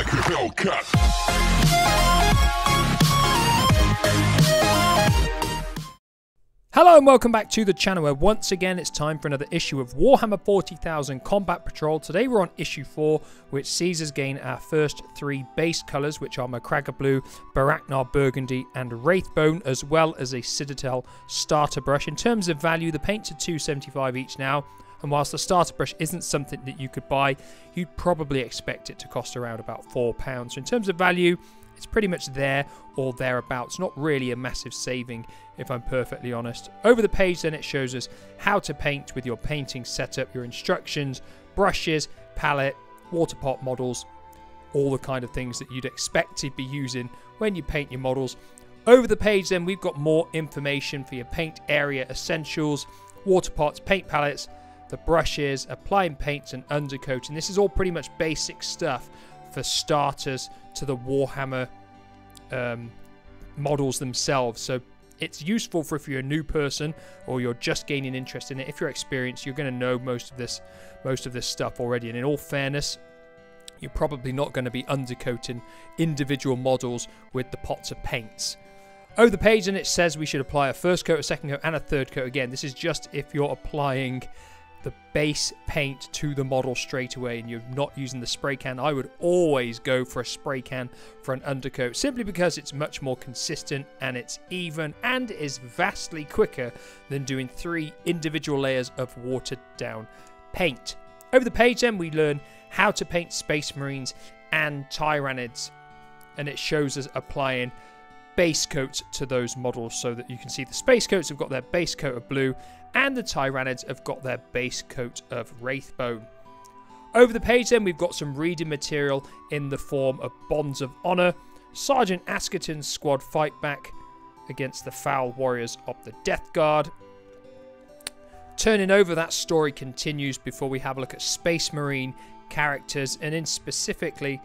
like a Hellcat. Hello and welcome back to the channel where once again it's time for another issue of Warhammer 40,000 Combat Patrol. Today we're on issue 4, which sees us gain our first 3 base colours, which are Macragga Blue, Baraknar Burgundy and Wraithbone, as well as a Citadel starter brush. In terms of value, the paints are $2.75 each now, and whilst the starter brush isn't something that you could buy, you'd probably expect it to cost around about £4. So in terms of value, it's pretty much there or thereabouts. Not really a massive saving, if I'm perfectly honest. Over the page then it shows us how to paint with your painting setup, your instructions, brushes, palette, water pot models, all the kind of things that you'd expect to be using when you paint your models. Over the page then we've got more information for your paint area essentials, water pots, paint palettes, the brushes, applying paints and undercoating. This is all pretty much basic stuff for starters to the Warhammer models themselves. So it's useful for if you're a new person or you're just gaining interest in it. If you're experienced, you're going to know most of this stuff already. And in all fairness, you're probably not going to be undercoating individual models with the pots of paints. Over the page, and it says we should apply a first coat, a second coat, and a third coat. Again, this is just if you're applying the base paint to the model straight away and you're not using the spray can. I would always go for a spray can for an undercoat, simply because it's much more consistent and it's even and is vastly quicker than doing 3 individual layers of watered down paint. Over the page then we learn how to paint Space Marines and Tyrannids, and it shows us applying base coats to those models, so that you can see the space coats have got their base coat of blue and the Tyrannids have got their base coat of Wraithbone. Over the page then we've got some reading material in the form of Bonds of Honor, Sergeant Askerton's squad fight back against the foul warriors of the Death Guard. Turning over, that story continues before we have a look at Space Marine characters, and in specifically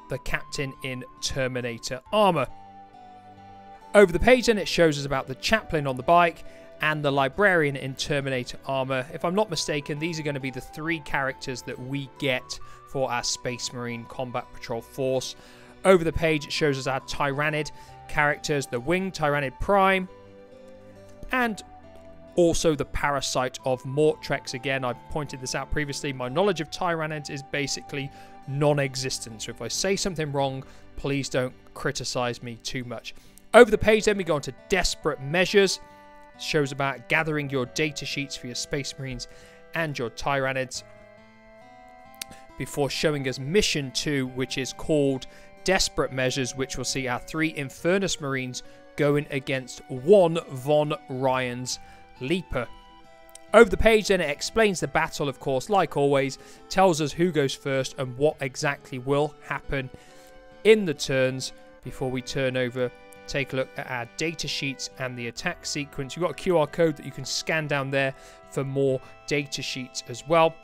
the captain in Terminator armor. Over the page then it shows us about the chaplain on the bike and the librarian in Terminator armor. If I'm not mistaken, these are going to be the 3 characters that we get for our Space Marine Combat Patrol force. Over the page it shows us our Tyrannid characters, the Winged Tyrannid Prime, and also the Parasite of Mortrex. Again, I've pointed this out previously, my knowledge of Tyrannids is basically non-existent, so if I say something wrong, please don't criticize me too much. Over the page then we go on to Desperate Measures. It shows about gathering your data sheets for your Space Marines and your Tyrannids, before showing us Mission 2, which is called Desperate Measures, which will see our 3 Infernus Marines going against 1 Von Ryan's Leaper. Over the page then it explains the battle, of course, like always, tells us who goes first and what exactly will happen in the turns. Before we turn over, take a look at our data sheets and the attack sequence. You've got a QR code that you can scan down there for more data sheets as well.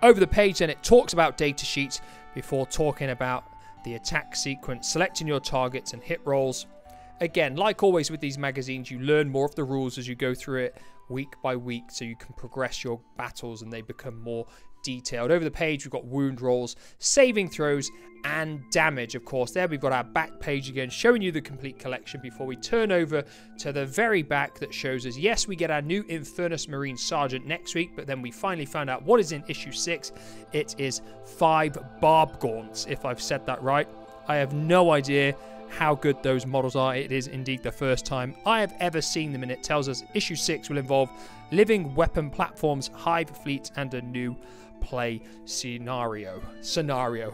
Over the page then it talks about data sheets before talking about the attack sequence, selecting your targets and hit rolls. Again, like always with these magazines, you learn more of the rules as you go through it week by week, so you can progress your battles and they become more detailed. Over the page we've got wound rolls, saving throws and damage. Of course, there we've got our back page again, showing you the complete collection, before we turn over to the very back that shows us, yes, we get our new Infernus Marine Sergeant next week, but then we finally found out what is in issue 6. It is 5 Barb Gaunts, if I've said that right. I have no idea how good those models are. It is indeed the first time I have ever seen them, and it tells us issue 6 will involve living weapon platforms, hive fleets, and a new play scenario,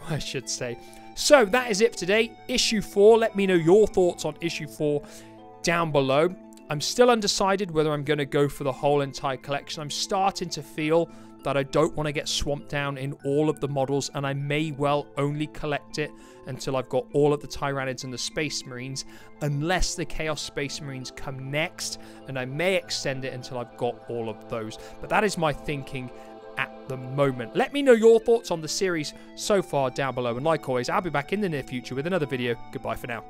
I should say. So that is it for today. Issue 4. Let me know your thoughts on issue 4 down below. I'm still undecided whether I'm going to go for the whole entire collection. I'm starting to feel that I don't want to get swamped down in all of the models, and I may well only collect it until I've got all of the Tyrannids and the Space Marines, unless the Chaos Space Marines come next, and I may extend it until I've got all of those. But that is my thinking at the moment. Let me know your thoughts on the series so far down below, and like always, I'll be back in the near future with another video. Goodbye for now.